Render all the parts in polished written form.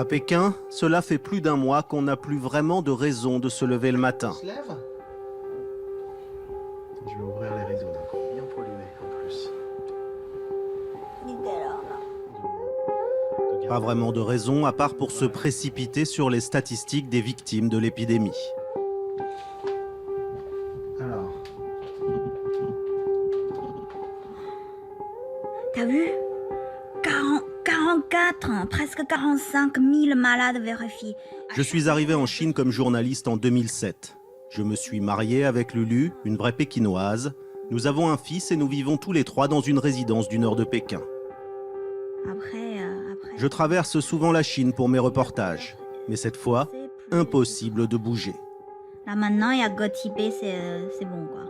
À Pékin, cela fait plus d'un mois qu'on n'a plus vraiment de raison de se lever le matin. On se lève. Je vais ouvrir les rideaux, d'accord. Bien pollué en plus. Pas vraiment de raison, à part pour se précipiter sur les statistiques des victimes de l'épidémie. Alors, T'as vu 44, presque 45 000 malades vérifiés. Je suis arrivé en Chine comme journaliste en 2007. Je me suis marié avec Lulu, une vraie pékinoise. Nous avons un fils et nous vivons tous les trois dans une résidence du nord de Pékin. Après... Je traverse souvent la Chine pour mes reportages. Mais cette fois, impossible de bouger. Là maintenant, il y a Gotipé, c'est bon quoi.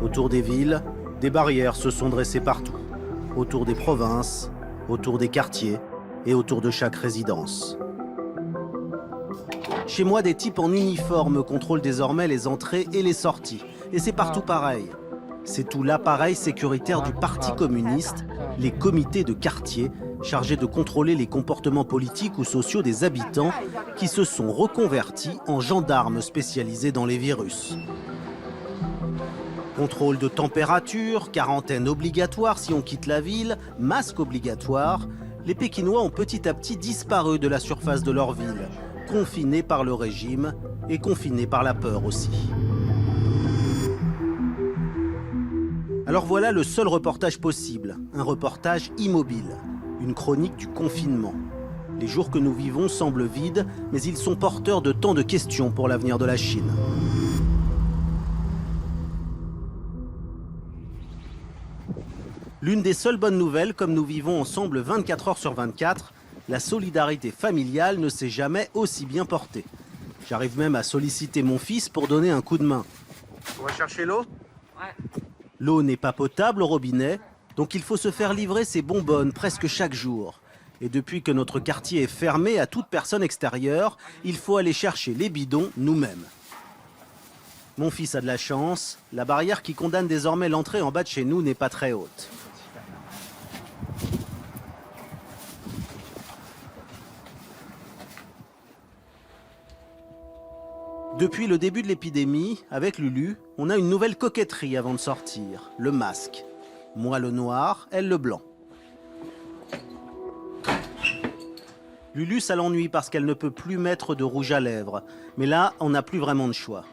Autour des villes, des barrières se sont dressées partout. Autour des provinces, autour des quartiers et autour de chaque résidence. Chez moi, des types en uniforme contrôlent désormais les entrées et les sorties. Et c'est partout pareil. C'est tout l'appareil sécuritaire du Parti communiste, les comités de quartier, chargés de contrôler les comportements politiques ou sociaux des habitants qui se sont reconvertis en gendarmes spécialisés dans les virus. Contrôle de température, quarantaine obligatoire si on quitte la ville, masque obligatoire. Les Pékinois ont petit à petit disparu de la surface de leur ville, confinés par le régime et confinés par la peur aussi. Alors voilà le seul reportage possible, un reportage immobile, une chronique du confinement. Les jours que nous vivons semblent vides, mais ils sont porteurs de tant de questions pour l'avenir de la Chine. L'une des seules bonnes nouvelles, comme nous vivons ensemble 24 heures sur 24, la solidarité familiale ne s'est jamais aussi bien portée. J'arrive même à solliciter mon fils pour donner un coup de main. On va chercher l'eau ? Ouais. L'eau n'est pas potable au robinet, donc il faut se faire livrer ses bonbonnes presque chaque jour. Et depuis que notre quartier est fermé à toute personne extérieure, il faut aller chercher les bidons nous-mêmes. Mon fils a de la chance, la barrière qui condamne désormais l'entrée en bas de chez nous n'est pas très haute. Depuis le début de l'épidémie, avec Lulu, on a une nouvelle coquetterie avant de sortir, le masque. Moi le noir, elle le blanc. Lulu, ça l'ennuie parce qu'elle ne peut plus mettre de rouge à lèvres. Mais là, on n'a plus vraiment de choix.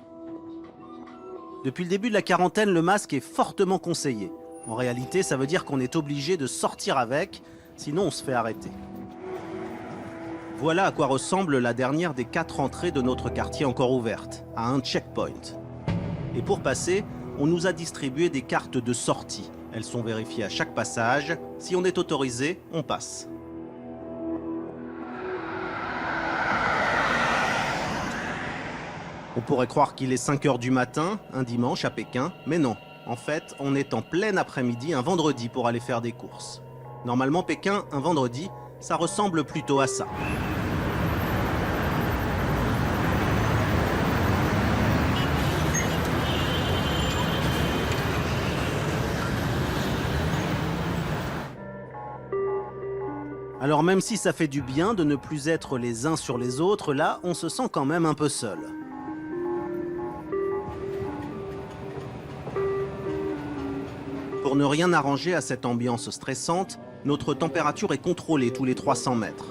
Depuis le début de la quarantaine, le masque est fortement conseillé. En réalité, ça veut dire qu'on est obligé de sortir avec, sinon on se fait arrêter. Voilà à quoi ressemble la dernière des 4 entrées de notre quartier encore ouverte, à un checkpoint. Et pour passer, on nous a distribué des cartes de sortie. Elles sont vérifiées à chaque passage. Si on est autorisé, on passe. On pourrait croire qu'il est 5 heures du matin, un dimanche à Pékin, mais non. En fait, on est en plein après-midi, un vendredi, pour aller faire des courses. Normalement, Pékin, un vendredi, ça ressemble plutôt à ça. Alors même si ça fait du bien de ne plus être les uns sur les autres, là, on se sent quand même un peu seul. Pour ne rien arranger à cette ambiance stressante, notre température est contrôlée tous les 300 mètres.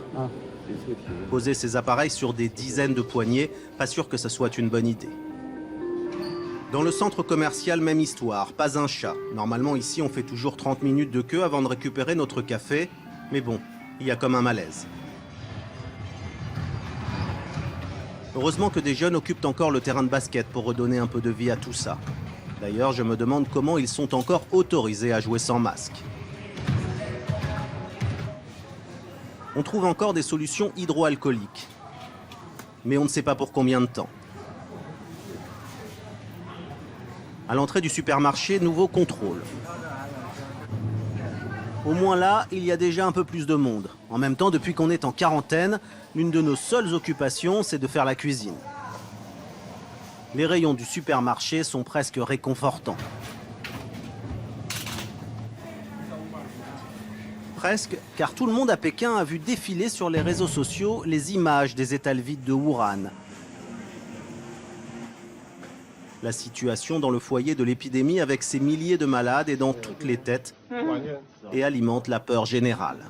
Poser ces appareils sur des dizaines de poignées, pas sûr que ce soit une bonne idée. Dans le centre commercial, même histoire, pas un chat. Normalement ici on fait toujours 30 minutes de queue avant de récupérer notre café, mais bon, il y a comme un malaise. Heureusement que des jeunes occupent encore le terrain de basket pour redonner un peu de vie à tout ça. D'ailleurs, je me demande comment ils sont encore autorisés à jouer sans masque. On trouve encore des solutions hydroalcooliques. Mais on ne sait pas pour combien de temps. À l'entrée du supermarché, nouveau contrôle. Au moins là, il y a déjà un peu plus de monde. En même temps, depuis qu'on est en quarantaine, l'une de nos seules occupations, c'est de faire la cuisine. Les rayons du supermarché sont presque réconfortants. Presque, car tout le monde à Pékin a vu défiler sur les réseaux sociaux les images des étals vides de Wuhan. La situation dans le foyer de l'épidémie avec ses milliers de malades est dans toutes les têtes et alimente la peur générale.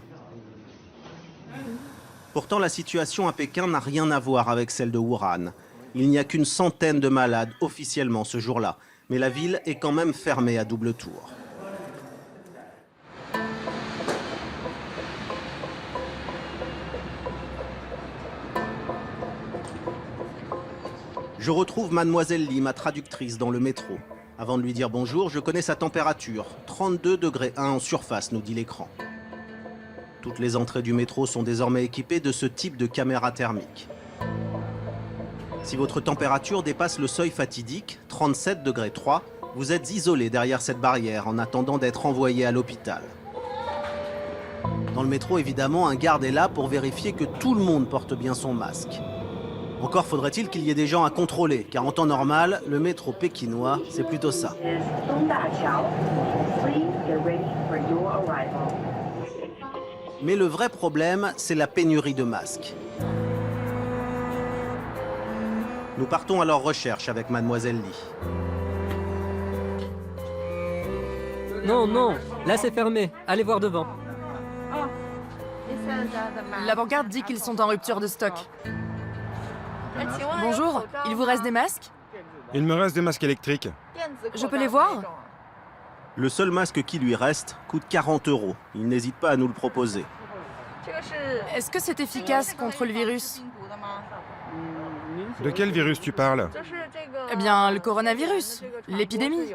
Pourtant, la situation à Pékin n'a rien à voir avec celle de Wuhan. Il n'y a qu'une centaine de malades officiellement ce jour-là, mais la ville est quand même fermée à double tour. Je retrouve Mademoiselle Li, ma traductrice, dans le métro. Avant de lui dire bonjour, je connais sa température. 32 degrés 1 en surface, nous dit l'écran. Toutes les entrées du métro sont désormais équipées de ce type de caméra thermique. Si votre température dépasse le seuil fatidique, 37 degrés 3, vous êtes isolé derrière cette barrière en attendant d'être envoyé à l'hôpital. Dans le métro, évidemment, un garde est là pour vérifier que tout le monde porte bien son masque. Encore faudrait-il qu'il y ait des gens à contrôler, car en temps normal, le métro pékinois, c'est plutôt ça. Mais le vrai problème, c'est la pénurie de masques. Nous partons à leur recherche avec Mademoiselle Li. Non, non, là c'est fermé. Allez voir devant. L'avant-garde dit qu'ils sont en rupture de stock. Bonjour, il vous reste des masques? Il me reste des masques électriques. Je peux les voir? Le seul masque qui lui reste coûte 40 €. Il n'hésite pas à nous le proposer. Est-ce que c'est efficace contre le virus? De quel virus tu parles? Eh bien, le coronavirus, l'épidémie.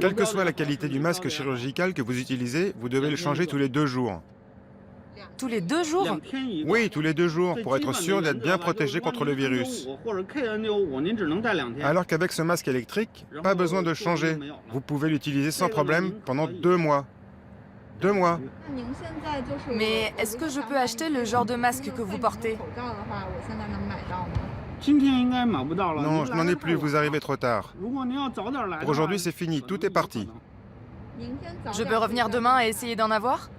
Quelle que soit la qualité du masque chirurgical que vous utilisez, vous devez le changer tous les 2 jours. Tous les 2 jours? Oui, tous les 2 jours, pour être sûr d'être bien protégé contre le virus. Alors qu'avec ce masque électrique, pas besoin de changer. Vous pouvez l'utiliser sans problème pendant 2 mois. 2 mois. Mais est-ce que je peux acheter le genre de masque que vous portez? Non, je n'en ai plus, vous arrivez trop tard. Pour aujourd'hui, c'est fini, tout est parti. Je peux revenir demain et essayer d'en avoir?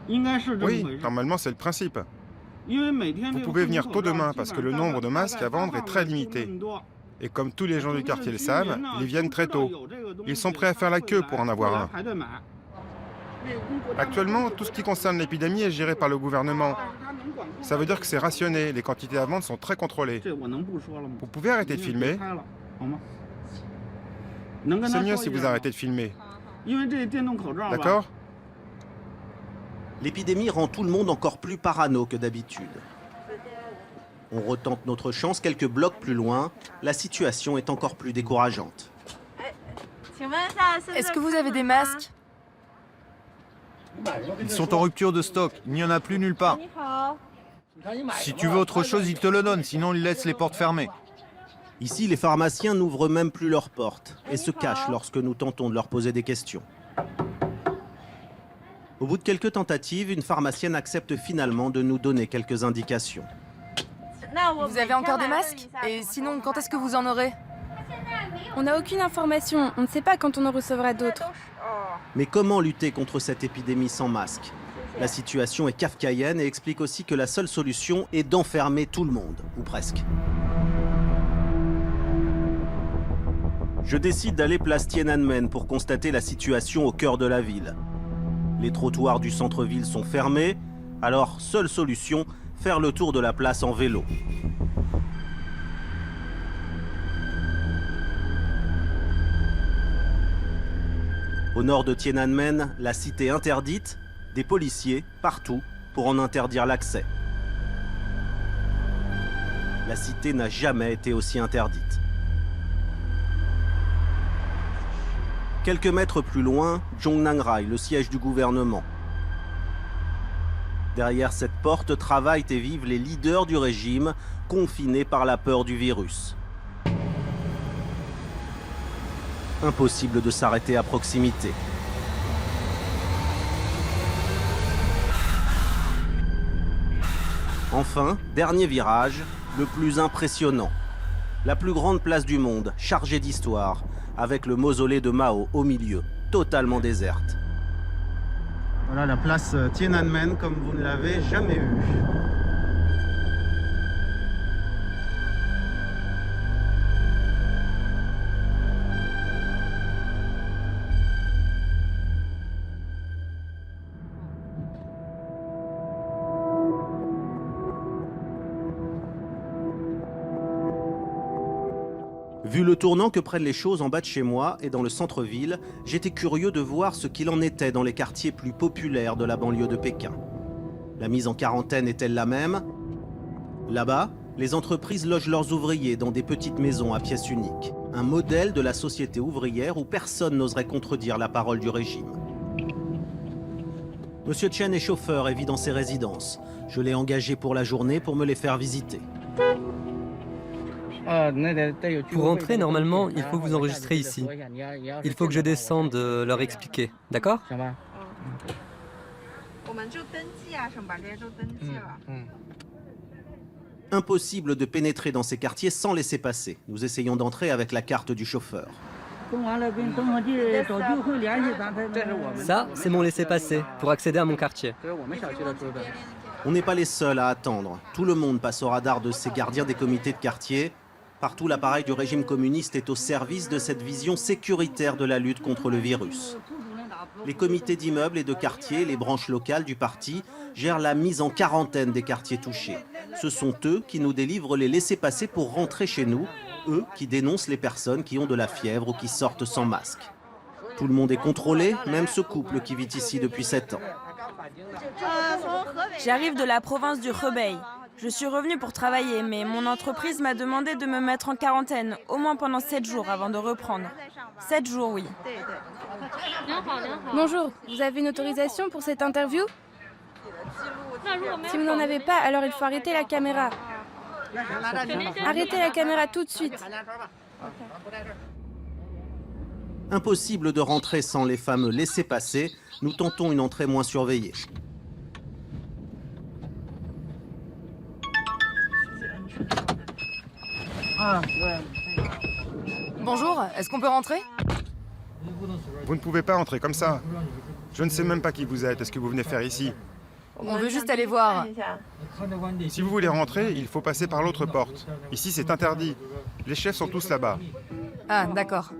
Oui, normalement, c'est le principe. Vous pouvez venir tôt demain parce que le nombre de masques à vendre est très limité. Et comme tous les gens du quartier le savent, ils viennent très tôt. Ils sont prêts à faire la queue pour en avoir un. Actuellement, tout ce qui concerne l'épidémie est géré par le gouvernement. Ça veut dire que c'est rationné, les quantités à vendre sont très contrôlées. Vous pouvez arrêter de filmer? C'est mieux si vous arrêtez de filmer. D'accord? L'épidémie rend tout le monde encore plus parano que d'habitude. On retente notre chance quelques blocs plus loin. La situation est encore plus décourageante. Est-ce que vous avez des masques? Ils sont en rupture de stock, il n'y en a plus nulle part. Si tu veux autre chose, ils te le donnent, sinon ils laissent les portes fermées. Ici, les pharmaciens n'ouvrent même plus leurs portes et se cachent lorsque nous tentons de leur poser des questions. Au bout de quelques tentatives, une pharmacienne accepte finalement de nous donner quelques indications. Vous avez encore des masques? Et sinon, quand est-ce que vous en aurez? On n'a aucune information, on ne sait pas quand on en recevra d'autres. Mais comment lutter contre cette épidémie sans masque? La situation est kafkaïenne et explique aussi que la seule solution est d'enfermer tout le monde, ou presque. Je décide d'aller place Tiananmen pour constater la situation au cœur de la ville. Les trottoirs du centre-ville sont fermés, alors seule solution, faire le tour de la place en vélo. Au nord de Tiananmen, la cité interdite, des policiers partout pour en interdire l'accès. La cité n'a jamais été aussi interdite. Quelques mètres plus loin, Zhongnanrai, le siège du gouvernement. Derrière cette porte travaillent et vivent les leaders du régime, confinés par la peur du virus. Impossible de s'arrêter à proximité. Enfin, dernier virage, le plus impressionnant. La plus grande place du monde, chargée d'histoire, avec le mausolée de Mao au milieu, totalement déserte. Voilà la place Tiananmen comme vous ne l'avez jamais eue. Vu le tournant que prennent les choses en bas de chez moi et dans le centre-ville, j'étais curieux de voir ce qu'il en était dans les quartiers plus populaires de la banlieue de Pékin. La mise en quarantaine est-elle la même? Là-bas, les entreprises logent leurs ouvriers dans des petites maisons à pièces uniques. Un modèle de la société ouvrière où personne n'oserait contredire la parole du régime. Monsieur Chen est chauffeur et vit dans ses résidences. Je l'ai engagé pour la journée pour me les faire visiter. Pour entrer, normalement, il faut vous enregistrer ici. Il faut que je descende leur expliquer, d'accord? Impossible de pénétrer dans ces quartiers sans laisser passer. Nous essayons d'entrer avec la carte du chauffeur. Ça, c'est mon laissez-passer pour accéder à mon quartier. On n'est pas les seuls à attendre. Tout le monde passe au radar de ces gardiens des comités de quartier. Partout, l'appareil du régime communiste est au service de cette vision sécuritaire de la lutte contre le virus. Les comités d'immeubles et de quartier, les branches locales du parti, gèrent la mise en quarantaine des quartiers touchés. Ce sont eux qui nous délivrent les laissez-passer pour rentrer chez nous, eux qui dénoncent les personnes qui ont de la fièvre ou qui sortent sans masque. Tout le monde est contrôlé, même ce couple qui vit ici depuis 7 ans. J'arrive de la province du Hebei. Je suis revenue pour travailler, mais mon entreprise m'a demandé de me mettre en quarantaine, au moins pendant 7 jours avant de reprendre. 7 jours, oui. Bonjour, vous avez une autorisation pour cette interview? Si vous n'en avez pas, alors il faut arrêter la caméra. Arrêtez la caméra tout de suite. Impossible de rentrer sans les fameux laissez-passer. Nous tentons une entrée moins surveillée. Bonjour, est-ce qu'on peut rentrer? Vous ne pouvez pas entrer comme ça. Je ne sais même pas qui vous êtes. Est-ce que vous venez faire ici? On veut juste aller voir. Si vous voulez rentrer, il faut passer par l'autre porte. Ici, c'est interdit. Les chefs sont tous là-bas. Ah, d'accord.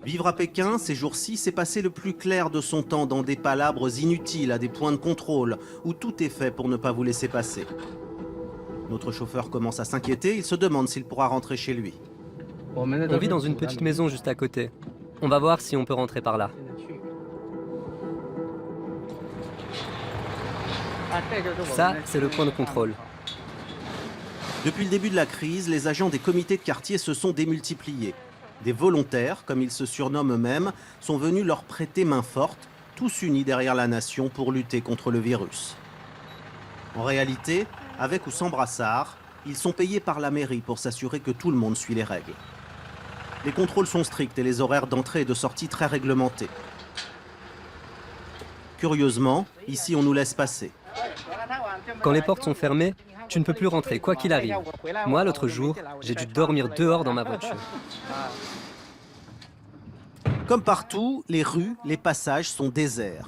Vivre à Pékin, ces jours-ci, c'est passer le plus clair de son temps dans des palabres inutiles à des points de contrôle, où tout est fait pour ne pas vous laisser passer. Notre chauffeur commence à s'inquiéter, il se demande s'il pourra rentrer chez lui. On vit dans une petite maison juste à côté. On va voir si on peut rentrer par là. Ça, c'est le point de contrôle. Depuis le début de la crise, les agents des comités de quartier se sont démultipliés. Des volontaires, comme ils se surnomment eux-mêmes, sont venus leur prêter main forte, tous unis derrière la nation pour lutter contre le virus. En réalité, avec ou sans brassard, ils sont payés par la mairie pour s'assurer que tout le monde suit les règles. Les contrôles sont stricts et les horaires d'entrée et de sortie très réglementés. Curieusement, ici on nous laisse passer. Quand les portes sont fermées, tu ne peux plus rentrer, quoi qu'il arrive. Moi, l'autre jour, j'ai dû dormir dehors dans ma voiture. Comme partout, les rues, les passages sont déserts.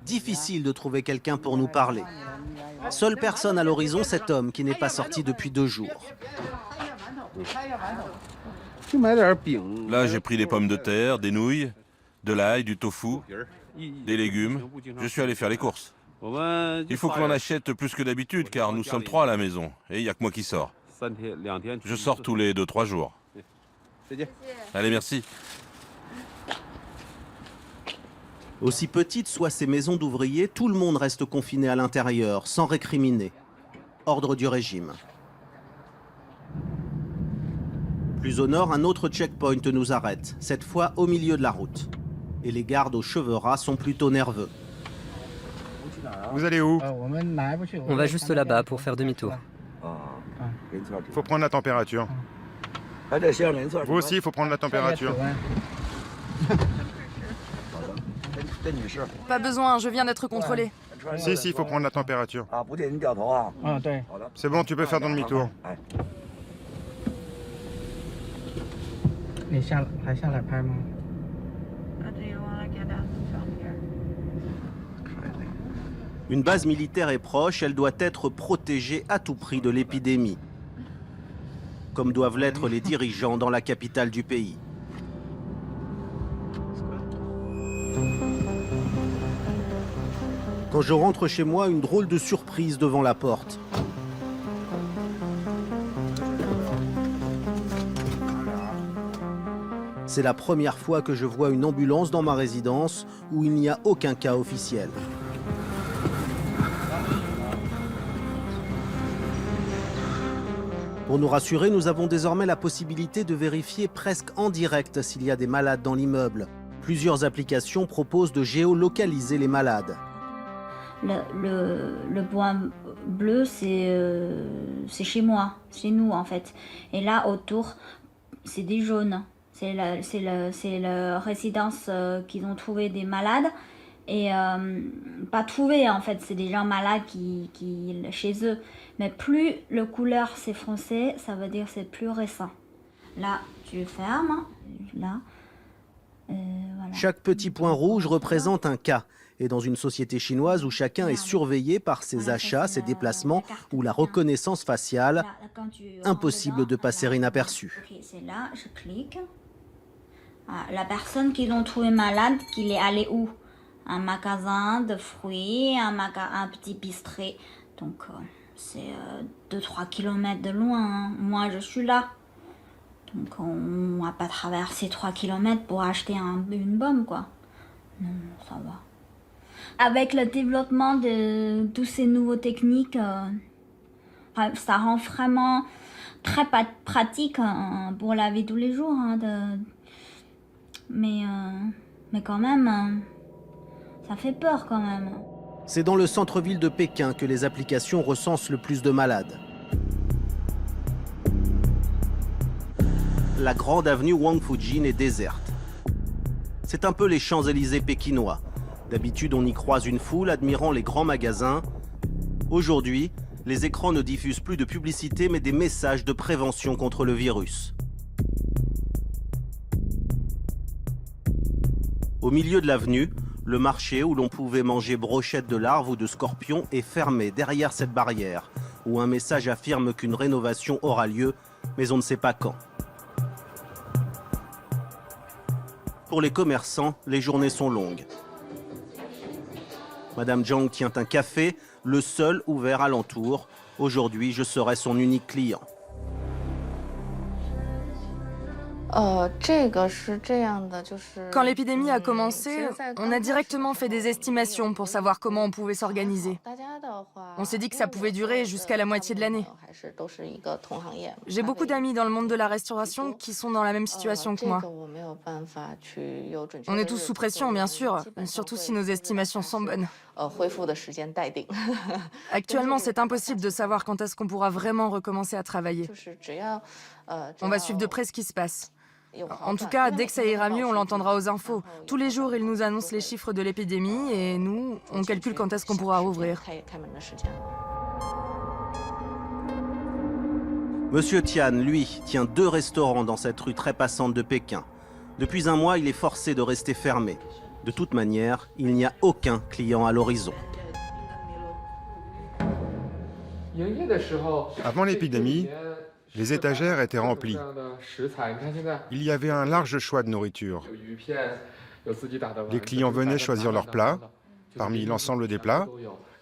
Difficile de trouver quelqu'un pour nous parler. Seule personne à l'horizon, cet homme qui n'est pas sorti depuis 2 jours. Là, j'ai pris des pommes de terre, des nouilles, de l'ail, du tofu, des légumes. Je suis allé faire les courses. Il faut que l'on achète plus que d'habitude car nous sommes 3 à la maison et il n'y a que moi qui sors. Je sors tous les 2-3 jours. Allez, merci. Aussi petites soient ces maisons d'ouvriers, tout le monde reste confiné à l'intérieur, sans récriminer. Ordre du régime. Plus au nord, un autre checkpoint nous arrête, cette fois au milieu de la route. Et les gardes aux cheveux ras sont plutôt nerveux. Vous allez où? On va juste là-bas pour faire demi-tour. Il faut prendre la température. Vous aussi, il faut prendre la température. Pas besoin, je viens d'être contrôlée. Si, il faut prendre la température. C'est bon, tu peux faire ton demi-tour. Une base militaire est proche, elle doit être protégée à tout prix de l'épidémie, comme doivent l'être les dirigeants dans la capitale du pays. Quand je rentre chez moi, une drôle de surprise devant la porte. C'est la première fois que je vois une ambulance dans ma résidence où il n'y a aucun cas officiel. Pour nous rassurer, nous avons désormais la possibilité de vérifier presque en direct s'il y a des malades dans l'immeuble. Plusieurs applications proposent de géolocaliser les malades. Le point bleu, c'est chez moi, chez nous en fait. Et là, autour, c'est des jaunes. C'est la résidence qu'ils ont trouvé des malades. Et pas trouvé en fait, c'est des gens malades qui chez eux. Mais plus le couleur c'est foncé, ça veut dire c'est plus récent. Là, tu fermes, là. Voilà. Chaque petit point rouge représente un cas. Et dans une société chinoise où chacun est surveillé par ses achats, ses déplacements ou la reconnaissance faciale, impossible de passer inaperçu. Ok, c'est là, je clique. Ah, la personne qu'ils ont trouvé malade, qu'il est allé où? Un magasin de fruits, un petit bistrot. Donc c'est 2-3 km de loin. Hein. Moi je suis là. Donc on va pas traverser 3 km pour acheter une bombe quoi. Non, ça va. Avec le développement de tous ces nouveaux techniques, ça rend vraiment très pratique pour la vie de tous les jours. Hein, mais quand même, ça fait peur quand même. C'est dans le centre-ville de Pékin que les applications recensent le plus de malades. La grande avenue Wang Fujin est déserte. C'est un peu les Champs-Élysées pékinois. D'habitude, on y croise une foule admirant les grands magasins. Aujourd'hui, les écrans ne diffusent plus de publicité, mais des messages de prévention contre le virus. Au milieu de l'avenue, le marché où l'on pouvait manger brochettes de larves ou de scorpions est fermé derrière cette barrière, où un message affirme qu'une rénovation aura lieu, mais on ne sait pas quand. Pour les commerçants, les journées sont longues. Madame Zhang tient un café, le seul ouvert alentour. Aujourd'hui, je serai son unique client. Quand l'épidémie a commencé, on a directement fait des estimations pour savoir comment on pouvait s'organiser. On s'est dit que ça pouvait durer jusqu'à la moitié de l'année. J'ai beaucoup d'amis dans le monde de la restauration qui sont dans la même situation que moi. On est tous sous pression, bien sûr, surtout si nos estimations sont bonnes. Actuellement, c'est impossible de savoir quand est-ce qu'on pourra vraiment recommencer à travailler. On va suivre de près ce qui se passe. En tout cas, dès que ça ira mieux, on l'entendra aux infos. Tous les jours, ils nous annoncent les chiffres de l'épidémie et nous, on calcule quand est-ce qu'on pourra rouvrir. Monsieur Tian, lui, tient 2 restaurants dans cette rue très passante de Pékin. Depuis un mois, il est forcé de rester fermé. De toute manière, il n'y a aucun client à l'horizon. Avant l'épidémie, les étagères étaient remplies. Il y avait un large choix de nourriture. Les clients venaient choisir leurs plats, parmi l'ensemble des plats.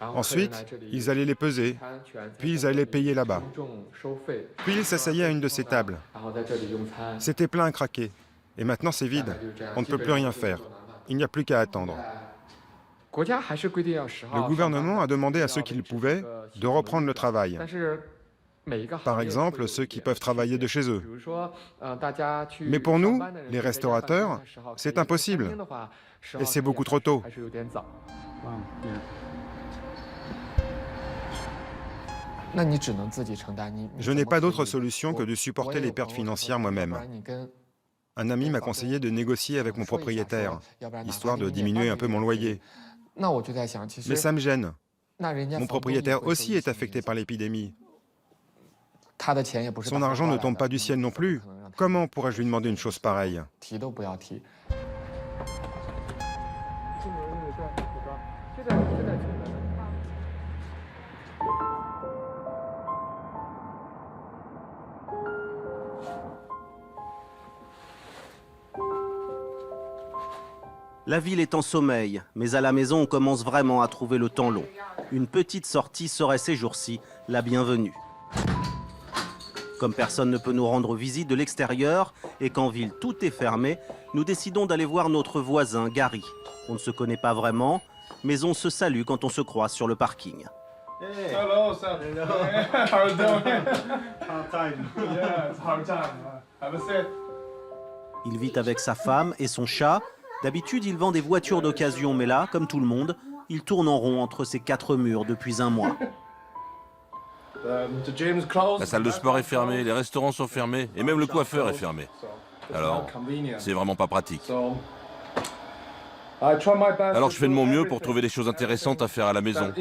Ensuite, ils allaient les peser, puis ils allaient payer là-bas. Puis ils s'asseyaient à une de ces tables. C'était plein à craquer. Et maintenant c'est vide. On ne peut plus rien faire. Il n'y a plus qu'à attendre. Le gouvernement a demandé à ceux qui le pouvaient de reprendre le travail. Par exemple, ceux qui peuvent travailler de chez eux. Mais pour nous, les Je n'ai pas d'autre solution que de supporter les pertes financières moi-même. Un ami m'a conseillé de négocier avec mon propriétaire, histoire de diminuer un peu mon loyer. Mais ça me gêne. Mon propriétaire aussi est affecté par l'épidémie. Son argent ne tombe pas du ciel non plus. Comment pourrais-je lui demander une chose pareille? La ville est en sommeil, mais à la maison, on commence vraiment à trouver le temps long. Une petite sortie serait ces jours-ci la bienvenue. Comme personne ne peut nous rendre visite de l'extérieur et qu'en ville tout est fermé, nous décidons d'aller voir notre voisin Gary. On ne se connaît pas vraiment, mais on se salue quand on se croise sur le parking. Hey. Hello, sir. How are you doing? Hard time. Yeah, it's hard time. Have a seat. Il vit avec sa femme et son chat. D'habitude, il vend des voitures d'occasion, mais là, comme tout le monde, il tourne en rond entre ses 4 murs depuis un mois. La salle de sport est fermée, les restaurants sont fermés, et même le coiffeur est fermé. Alors, c'est vraiment pas pratique. Alors je fais de mon mieux pour trouver des choses intéressantes à faire à la maison.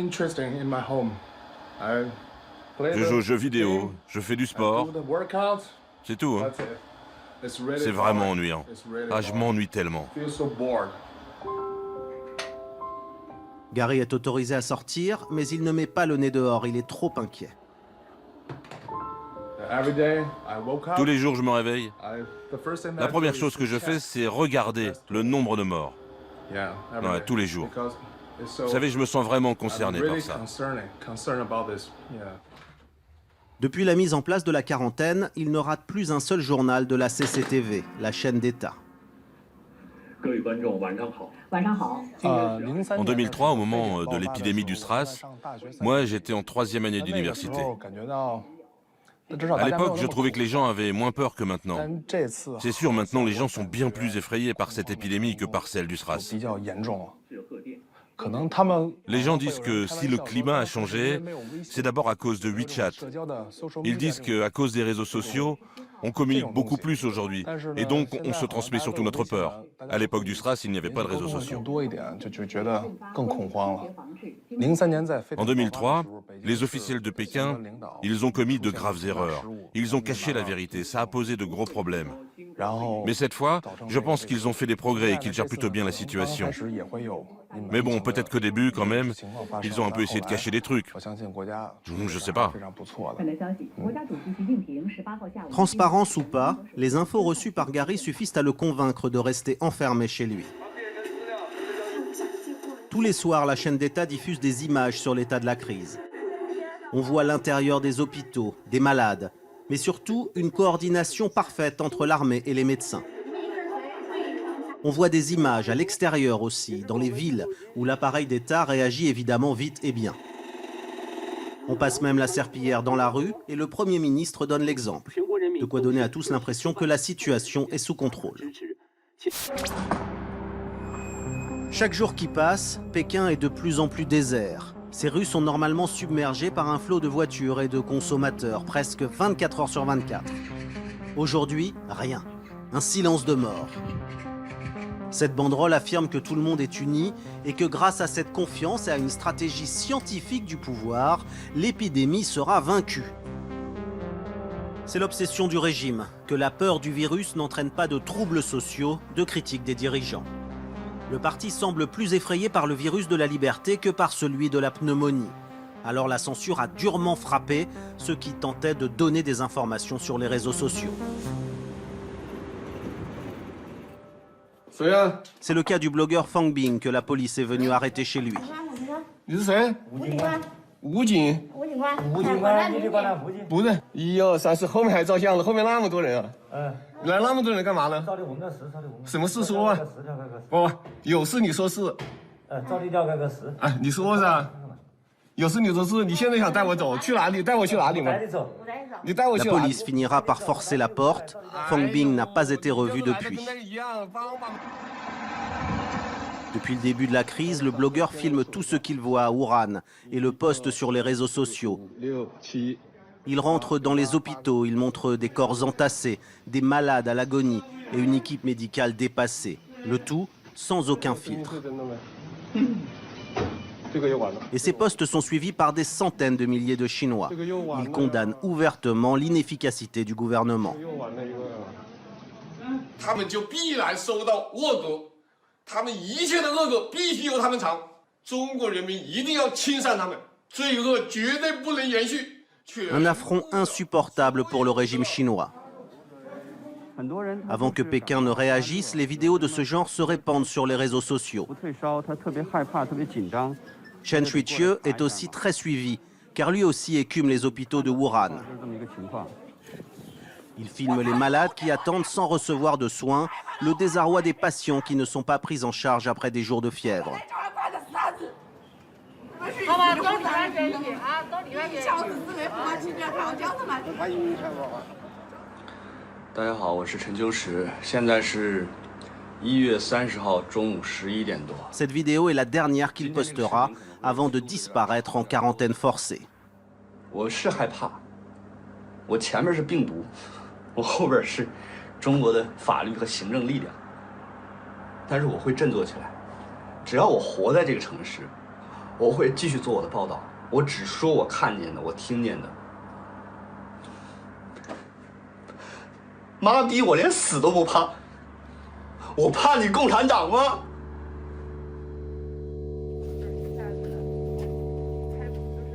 Je joue aux jeux vidéo, je fais du sport. C'est tout, hein. C'est vraiment ennuyant. Ah, je m'ennuie tellement. Gary est autorisé à sortir, mais il ne met pas le nez dehors, il est trop inquiet. Tous les jours, je me réveille. La première chose que je fais, c'est regarder le nombre de morts. Ouais, tous les jours. Vous savez, je me sens vraiment concerné par ça. Depuis la mise en place de la quarantaine, il ne rate plus un seul journal de la CCTV, la chaîne d'État. En 2003, au moment de l'épidémie du SRAS, moi j'étais en 3e année d'université. À l'époque, je trouvais que les gens avaient moins peur que maintenant. C'est sûr, maintenant les gens sont bien plus effrayés par cette épidémie que par celle du SRAS. Les gens disent que si le climat a changé, c'est d'abord à cause de WeChat. Ils disent qu'à cause des réseaux sociaux, on communique beaucoup plus aujourd'hui. Et donc, on se transmet surtout notre peur. À l'époque du SRAS, il n'y avait pas de réseaux sociaux. En 2003, les officiels de Pékin, ils ont commis de graves erreurs. Ils ont caché la vérité. Ça a posé de gros problèmes. Mais cette fois, je pense qu'ils ont fait des progrès et qu'ils gèrent plutôt bien la situation. Mais bon, peut-être qu'au début, quand même, ils ont un peu essayé de cacher des trucs. Je sais pas. Transparence ou pas, les infos reçues par Gary suffisent à le convaincre de rester enfermé chez lui. Tous les soirs, la chaîne d'État diffuse des images sur l'état de la crise. On voit l'intérieur des hôpitaux, des malades, mais surtout une coordination parfaite entre l'armée et les médecins. On voit des images à l'extérieur aussi, dans les villes, où l'appareil d'État réagit évidemment vite et bien. On passe même la serpillière dans la rue et le Premier ministre donne l'exemple. De quoi donner à tous l'impression que la situation est sous contrôle. Chaque jour qui passe, Pékin est de plus en plus désert. Ces rues sont normalement submergées par un flot de voitures et de consommateurs, presque 24 heures sur 24. Aujourd'hui, rien. Un silence de mort. Cette banderole affirme que tout le monde est uni et que grâce à cette confiance et à une stratégie scientifique du pouvoir, l'épidémie sera vaincue. C'est l'obsession du régime, que la peur du virus n'entraîne pas de troubles sociaux, de critiques des dirigeants. Le parti semble plus effrayé par le virus de la liberté que par celui de la pneumonie. Alors la censure a durement frappé ceux qui tentaient de donner des informations sur les réseaux sociaux. C'est le cas du blogueur Fang Bing que la police est venue arrêter chez lui. La police finira par forcer la porte. Fang Bing n'a pas été revu depuis. Depuis le début de la crise, le blogueur filme tout ce qu'il voit à Wuhan et le poste sur les réseaux sociaux. Il rentre dans les hôpitaux, il montre des corps entassés, des malades à l'agonie et une équipe médicale dépassée. Le tout sans aucun filtre. Et ces posts sont suivis par des centaines de milliers de Chinois. Ils condamnent ouvertement l'inefficacité du gouvernement. Un affront insupportable pour le régime chinois. Avant que Pékin ne réagisse, les vidéos de ce genre se répandent sur les réseaux sociaux. Chen Shuiqiu est aussi très suivi, car lui aussi écume les hôpitaux de Wuhan. Il filme les malades qui attendent sans recevoir de soins, le désarroi des patients qui ne sont pas pris en charge après des jours de fièvre. Cette vidéo est la dernière qu'il postera avant de disparaître en quarantaine forcée.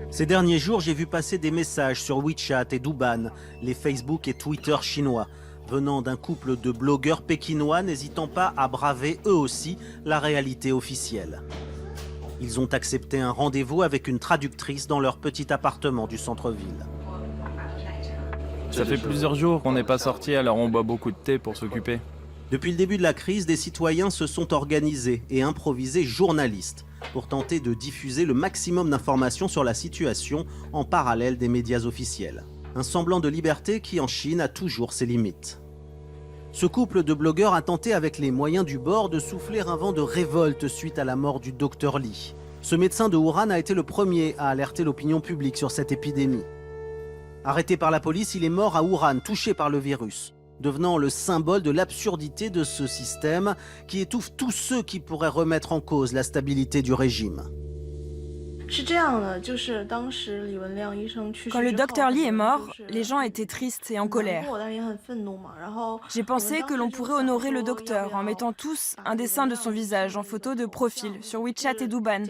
Ces derniers jours, j'ai vu passer des messages sur WeChat et Douban, les Facebook et Twitter chinois, venant d'un couple de blogueurs pékinois n'hésitant pas à braver eux aussi la réalité officielle. Ils ont accepté un rendez-vous avec une traductrice dans leur petit appartement du centre-ville. Ça fait plusieurs jours qu'on n'est pas sorti, alors on boit beaucoup de thé pour s'occuper. Depuis le début de la crise, des citoyens se sont organisés et improvisés journalistes pour tenter de diffuser le maximum d'informations sur la situation en parallèle des médias officiels. Un semblant de liberté qui, en Chine, a toujours ses limites. Ce couple de blogueurs a tenté avec les moyens du bord de souffler un vent de révolte suite à la mort du docteur Li. Ce médecin de Wuhan a été le premier à alerter l'opinion publique sur cette épidémie. Arrêté par la police, il est mort à Wuhan, touché par le virus, devenant le symbole de l'absurdité de ce système qui étouffe tous ceux qui pourraient remettre en cause la stabilité du régime. Quand le docteur Li est mort, les gens étaient tristes et en colère. J'ai pensé que l'on pourrait honorer le docteur en mettant tous un dessin de son visage en photo de profil sur WeChat et Douban,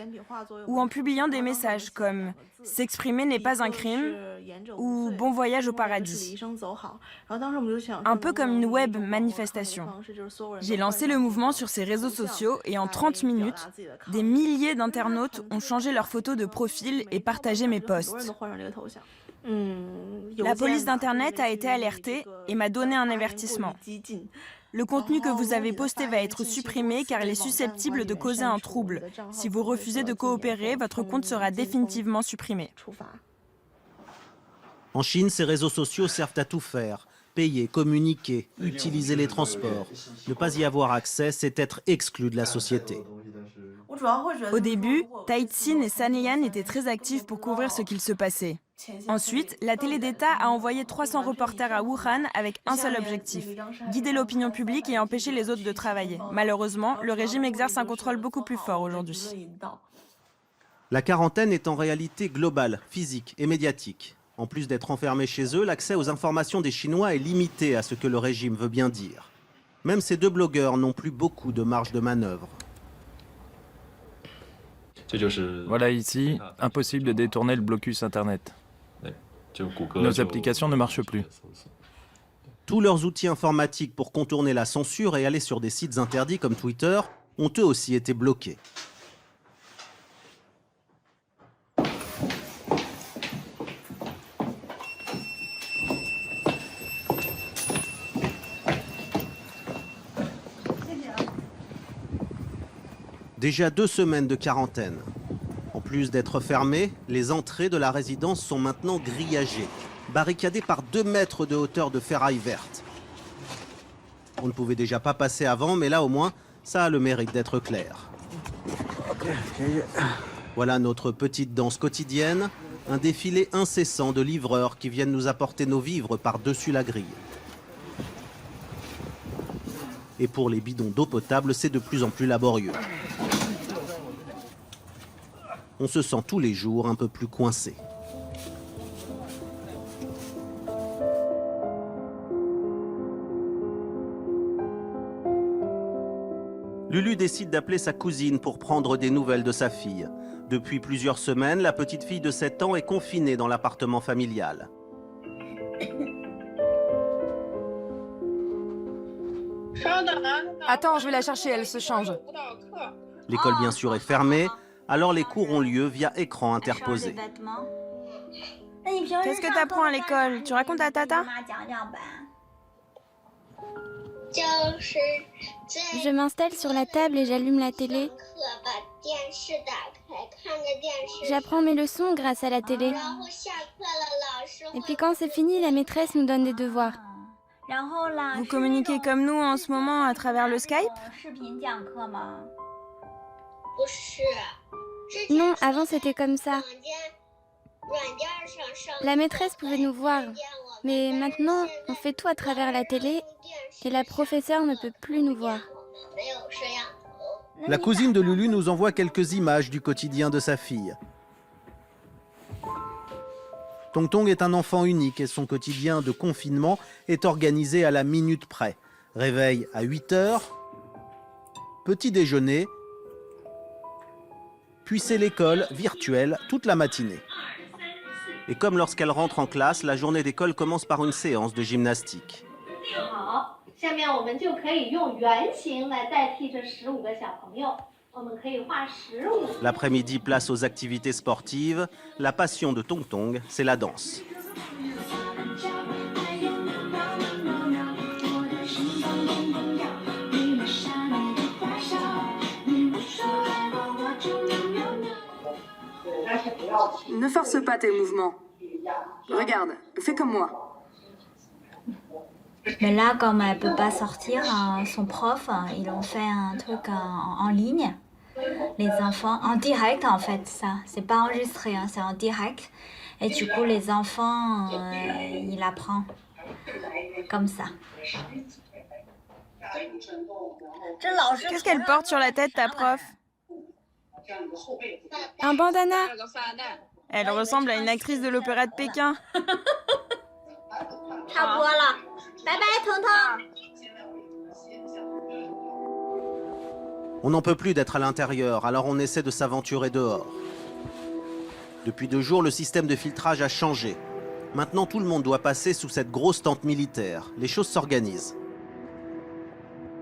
ou en publiant des messages comme « S'exprimer n'est pas un crime » ou « Bon voyage au paradis ». Un peu comme une web manifestation. J'ai lancé le mouvement sur ces réseaux sociaux et en 30 minutes, des milliers d'internautes ont changé leurs photos de profil et partagé mes posts. La police d'Internet a été alertée et m'a donné un avertissement. Le contenu que vous avez posté va être supprimé car il est susceptible de causer un trouble. Si vous refusez de coopérer, votre compte sera définitivement supprimé. En Chine, ces réseaux sociaux servent à tout faire. Payer, communiquer, utiliser les transports. Ne pas y avoir accès, c'est être exclu de la société. Au début, Taïtsin et Sanlian étaient très actifs pour couvrir ce qu'il se passait. Ensuite, la télé d'État a envoyé 300 reporters à Wuhan avec un seul objectif, guider l'opinion publique et empêcher les autres de travailler. Malheureusement, le régime exerce un contrôle beaucoup plus fort aujourd'hui. La quarantaine est en réalité globale, physique et médiatique. En plus d'être enfermés chez eux, l'accès aux informations des Chinois est limité à ce que le régime veut bien dire. Même ces deux blogueurs n'ont plus beaucoup de marge de manœuvre. Voilà ici, impossible de détourner le blocus Internet. Nos applications ne marchent plus. Tous leurs outils informatiques pour contourner la censure et aller sur des sites interdits comme Twitter ont eux aussi été bloqués. Déjà 2 semaines de quarantaine. En plus d'être fermées, les entrées de la résidence sont maintenant grillagées, barricadées par 2 mètres de hauteur de ferraille verte. On ne pouvait déjà pas passer avant, mais là au moins, ça a le mérite d'être clair. Voilà notre petite danse quotidienne, un défilé incessant de livreurs qui viennent nous apporter nos vivres par-dessus la grille. Et pour les bidons d'eau potable, c'est de plus en plus laborieux. On se sent tous les jours un peu plus coincé. Lulu décide d'appeler sa cousine pour prendre des nouvelles de sa fille. Depuis plusieurs semaines, la petite fille de 7 ans est confinée dans l'appartement familial. Attends, je vais la chercher, elle se change. L'école bien sûr est fermée, alors les cours ont lieu via écran interposé. Qu'est-ce que t'apprends à l'école? Tu racontes à Tata? Je m'installe sur la table et j'allume la télé. J'apprends mes leçons grâce à la télé. Et puis quand c'est fini, la maîtresse nous donne des devoirs. Vous communiquez comme nous en ce moment à travers le Skype? Non, avant c'était comme ça. La maîtresse pouvait nous voir, mais maintenant on fait tout à travers la télé et la professeure ne peut plus nous voir. La cousine de Lulu nous envoie quelques images du quotidien de sa fille. Tong Tong est un enfant unique et son quotidien de confinement est organisé à la minute près. Réveil à 8 h, petit déjeuner, puis c'est l'école virtuelle toute la matinée. Et comme lorsqu'elle rentre en classe, la journée d'école commence par une séance de gymnastique. L'après-midi, place aux activités sportives. La passion de Tong Tong, c'est la danse. Ne force pas tes mouvements. Regarde, fais comme moi. Mais là, comme elle ne peut pas sortir, son prof, ils ont fait un truc en ligne. Les enfants, en direct en fait, ça. C'est pas enregistré, hein, c'est en direct. Et du coup, les enfants, ils apprennent comme ça. Qu'est-ce qu'elle porte sur la tête, ta prof? Un bandana. Elle ressemble à une actrice de l'opéra de Pékin. On n'en peut plus d'être à l'intérieur, alors on essaie de s'aventurer dehors. Depuis 2 jours, le système de filtrage a changé. Maintenant, tout le monde doit passer sous cette grosse tente militaire. Les choses s'organisent.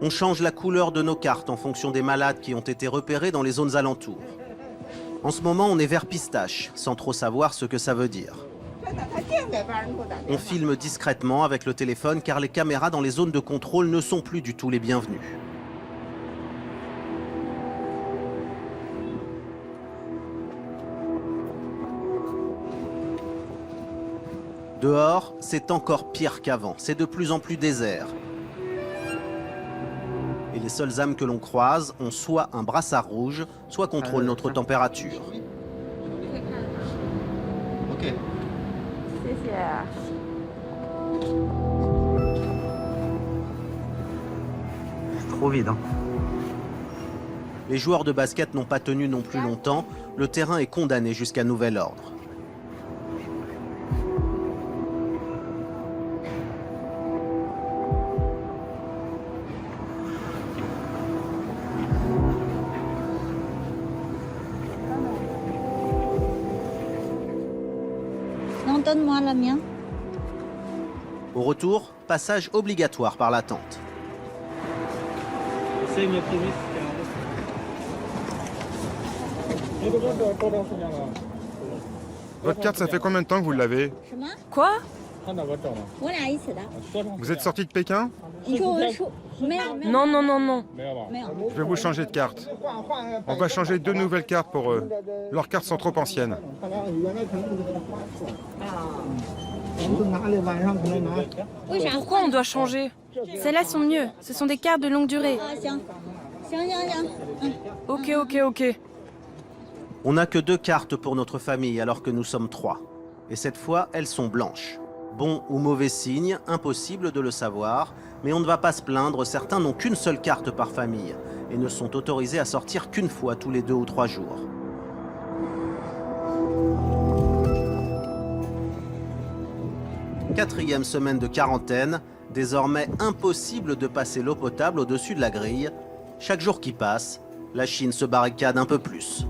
On change la couleur de nos cartes en fonction des malades qui ont été repérés dans les zones alentours. En ce moment, on est vert pistache, sans trop savoir ce que ça veut dire. On filme discrètement avec le téléphone car les caméras dans les zones de contrôle ne sont plus du tout les bienvenues. Dehors, c'est encore pire qu'avant. C'est de plus en plus désert. Et les seules âmes que l'on croise ont soit un brassard rouge, soit contrôlent notre température. Ok. C'est trop vide, hein. Les joueurs de basket n'ont pas tenu non plus longtemps. Le terrain est condamné jusqu'à nouvel ordre. Non, donne-moi la mienne. Au retour, passage obligatoire par la tente. Votre carte, ça fait combien de temps que vous l'avez? Quoi? Vous êtes sorti de Pékin? Non, non, non, non. Je vais vous changer de carte. On va changer 2 nouvelles cartes pour eux. Leurs cartes sont trop anciennes. Pourquoi on doit changer? Celles-là sont mieux. Ce sont des cartes de longue durée. Ok. On n'a que 2 cartes pour notre famille alors que nous sommes 3. Et cette fois, elles sont blanches. Bon ou mauvais signe, impossible de le savoir, mais on ne va pas se plaindre, certains n'ont qu'une seule carte par famille et ne sont autorisés à sortir qu'une fois tous les 2 ou 3 jours. Quatrième semaine de quarantaine, désormais impossible de passer l'eau potable au-dessus de la grille. Chaque jour qui passe, la Chine se barricade un peu plus.